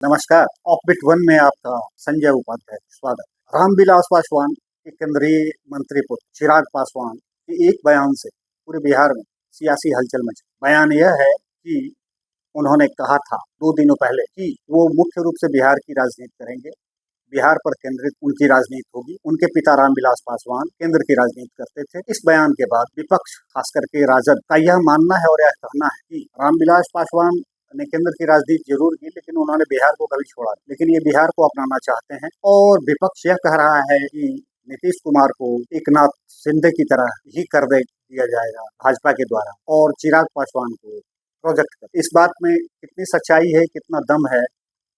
नमस्कार। Offbeat one में आपका संजय उपाध्याय स्वागत। रामविलास पासवान के केंद्रीय मंत्री पुत्र चिराग पासवान के एक बयान से पूरे बिहार में सियासी हलचल मची। बयान यह है कि उन्होंने कहा था 2 दिनों पहले कि वो मुख्य रूप से बिहार की राजनीति करेंगे, बिहार पर केंद्रित उनकी राजनीति होगी। उनके पिता रामविलास पासवान केंद्र की राजनीति करते थे। इस बयान के बाद विपक्ष, खास करके राजद का यह मानना है और यह कहना है कि रामविलास पासवान ने केंद्र की राजनीति जरूर की, लेकिन उन्होंने बिहार को कभी छोड़ा नहीं। लेकिन ये बिहार को अपनाना चाहते हैं और विपक्ष यह कह रहा है कि नीतीश कुमार को एकनाथ शिंदे की तरह ही कर दिया जाएगा भाजपा के द्वारा और चिराग पासवान को प्रोजेक्ट कर। इस बात में कितनी सच्चाई है, कितना दम है,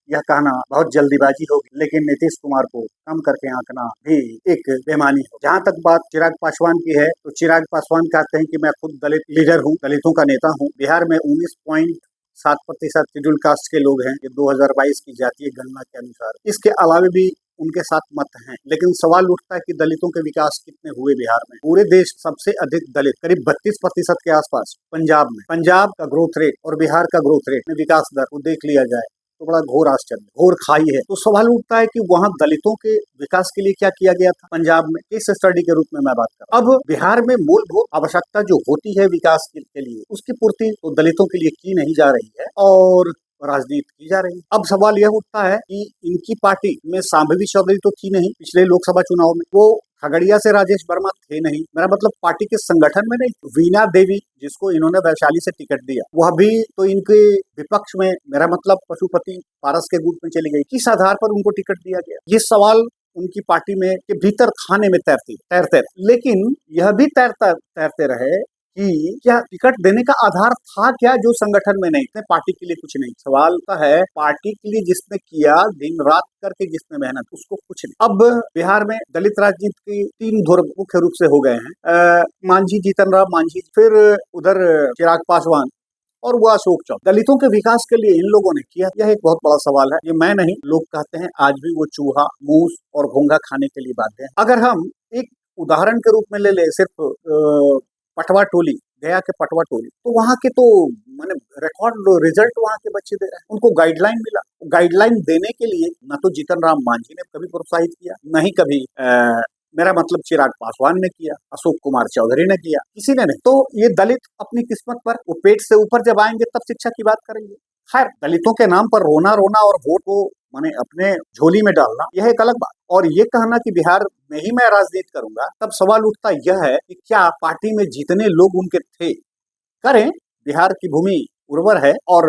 यह कहना बहुत जल्दीबाजी होगी, लेकिन नीतीश कुमार को कम करके आंकना भी एक बेईमानी हो। जहां तक बात चिराग पासवान की है, तो चिराग पासवान कहते हैं कि मैं खुद दलित लीडर हूं, दलितों का नेता हूं। बिहार में 19.7% शेड्यूल कास्ट के लोग हैं, ये 2022 की जातीय गणना के अनुसार। इसके अलावा भी उनके साथ मत हैं, लेकिन सवाल उठता है कि दलितों के विकास कितने हुए बिहार में। पूरे देश सबसे अधिक दलित करीब 32% के आसपास पंजाब में। पंजाब का ग्रोथ रेट और बिहार का ग्रोथ रेट में विकास दर को देख लिया जाए तो बड़ा घोर आश्चर्य, घोर खाई है। तो सवाल उठता है कि वहाँ दलितों के विकास के लिए क्या किया गया था पंजाब में। केस स्टडी के रूप में मैं बात कर रहा हूं। अब बिहार में मूलभूत आवश्यकता जो होती है विकास के लिए, उसकी पूर्ति तो दलितों के लिए की नहीं जा रही है और राजनीति की जा रही है। अब सवाल यह उठता है कि इनकी पार्टी में शांभवी चौधरी तो थी नहीं पिछले लोकसभा चुनाव में, वो खगड़िया से राजेश वर्मा थे नहीं, मेरा मतलब पार्टी के संगठन में नहीं। वीणा देवी जिसको इन्होंने वैशाली से टिकट दिया, वह भी तो इनके विपक्ष में, मेरा मतलब पशुपति पारस के गुट में चली गई। किस आधार पर उनको टिकट दिया गया, ये सवाल उनकी पार्टी में के भीतर खाने में तैरते रहे। लेकिन यह भी तैरते रहे कि क्या टिकट देने का आधार था क्या जो संगठन में नहीं थे, पार्टी के लिए कुछ नहीं। सवाल का है पार्टी के लिए जिसने किया, दिन रात करके जिसने मेहनत, उसको कुछ नहीं। अब बिहार में दलित राजनीति की 3 धुर मुख्य रूप से हो गए हैं। मांझी, जीतन राम मांझी, फिर उधर चिराग पासवान और वो अशोक चौधरी। दलितों के विकास के लिए इन लोगों ने किया, यह एक बहुत बड़ा सवाल है। ये मैं नहीं, लोग कहते हैं आज भी वो चूहा, मूस और घोंघा खाने के लिए बाध्य है। अगर हम एक उदाहरण के रूप में ले ले सिर्फ पटवा टोली, गया के पटवा टोली, तो वहाँ के तो मैंने रिकॉर्ड रिजल्ट वहाँ के बच्चे दे रहे हैं। उनको गाइडलाइन मिला, गाइडलाइन देने के लिए न तो जीतन राम मांझी ने कभी प्रोत्साहित किया, न ही कभी मेरा मतलब चिराग पासवान ने किया, अशोक कुमार चौधरी ने किया, किसी ने नहीं। तो ये दलित अपनी किस्मत पर, वो पेट से ऊपर जब आएंगे तब शिक्षा की बात करेंगे। खैर, दलितों के नाम पर रोना और वोट को माने अपने झोली में डालना, यह एक अलग बात। और ये कहना कि बिहार में ही मैं राजनीति करूंगा, तब सवाल उठता यह है कि क्या पार्टी में जितने लोग उनके थे करें। बिहार की भूमि उर्वर है और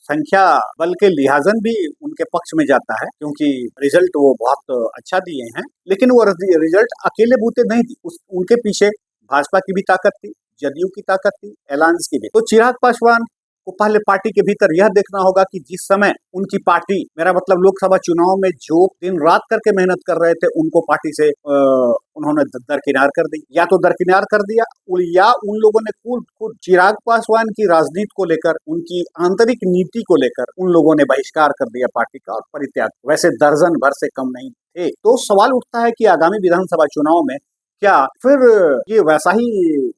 संख्या बल के लिहाजन भी उनके पक्ष में जाता है, क्योंकि रिजल्ट वो बहुत अच्छा दिए हैं। लेकिन वो रिजल्ट अकेले बूते नहीं थी, उनके पीछे भाजपा की भी ताकत थी, जदयू की ताकत थी, अलायंस की भी। तो चिराग पासवान को पहले पार्टी के भीतर यह देखना होगा कि जिस समय उनकी पार्टी, मेरा मतलब लोकसभा चुनाव में जो दिन रात करके मेहनत कर रहे थे, उनको पार्टी से उन्होंने दरकिनार कर दी, या तो दरकिनार कर दिया या उन लोगों ने खुद चिराग पासवान की राजनीति को लेकर, उनकी आंतरिक नीति को लेकर उन लोगों ने बहिष्कार कर दिया पार्टी का और परित्याग। वैसे दर्जन भर से कम नहीं थे। तो सवाल उठता है कि आगामी विधानसभा चुनाव में क्या फिर ये वैसा ही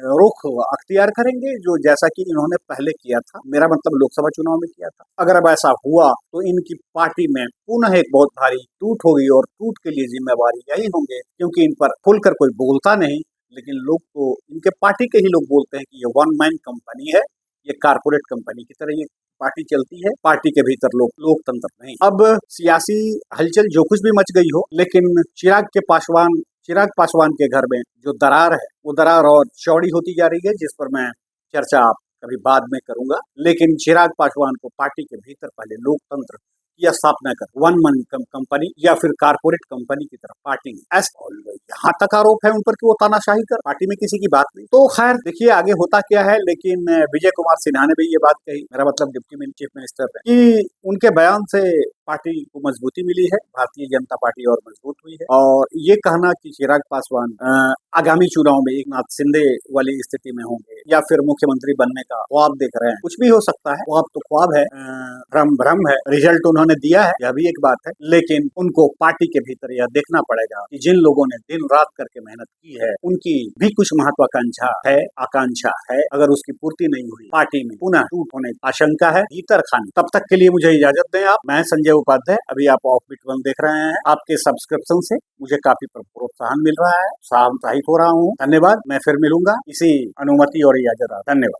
रुख अख्तियार करेंगे जो जैसा कि इन्होंने पहले किया था, मेरा मतलब लोकसभा चुनाव में किया था। अगर अब ऐसा हुआ तो इनकी पार्टी में पुनः एक बहुत भारी टूट होगी और टूट के लिए जिम्मेवारी यही होंगे, क्योंकि इन पर खुलकर कोई बोलता नहीं, लेकिन लोग तो इनके पार्टी के ही लोग बोलते हैं कि ये वन मैन कंपनी है, ये कारपोरेट कंपनी की तरह ये पार्टी चलती है, पार्टी के भीतर लोकतंत्र नहीं। अब सियासी हलचल जो कुछ भी मच गई हो, लेकिन चिराग पासवान के घर में जो दरार है, वो दरार और चौड़ी होती जा रही है, जिस पर मैं चर्चा कभी बाद में करूंगा। लेकिन चिराग पासवान को पार्टी के भीतर पहले लोकतंत्र की स्थापना कर वन मन कंपनी या फिर कारपोरेट कंपनी की तरफ पार्टी यहाँ तक आरोप है उन पर कि वो तानाशाही कर, पार्टी में किसी की बात नहीं। तो खैर देखिए आगे होता क्या है। लेकिन विजय कुमार सिन्हा ने भी ये बात कही, मेरा मतलब डिप्टी चीफ मिनिस्टर है, कि उनके बयान से पार्टी को मजबूती मिली है, भारतीय जनता पार्टी और मजबूत हुई है। और ये कहना कि चिराग पासवान आगामी चुनाव में एक नाथ शिंदे वाली स्थिति में होंगे या फिर मुख्यमंत्री बनने का ख्वाब देख रहे हैं, कुछ भी हो सकता है। ख्वाब तो ख्वाब है, भ्रम है। रिजल्ट उन्होंने दिया है, यह भी एक बात है, लेकिन उनको पार्टी के भीतर यह देखना पड़ेगा कि जिन लोगों ने दिन रात करके मेहनत की है, उनकी भी कुछ महत्वाकांक्षा है, आकांक्षा है। अगर उसकी पूर्ति नहीं हुई, पार्टी में पुनः टूट होने की आशंका है, भीतर खाने। तब तक के लिए मुझे इजाजत दें आप। मैं संजय उपाध्याय, अभी आप ऑफबीट वन देख रहे हैं। आपके सब्सक्रिप्शन से मुझे काफी प्रोत्साहन मिल रहा है, उत्साहित हो रहा हूँ। धन्यवाद। मैं फिर मिलूंगा इसी अनुमति और इजाजत। धन्यवाद।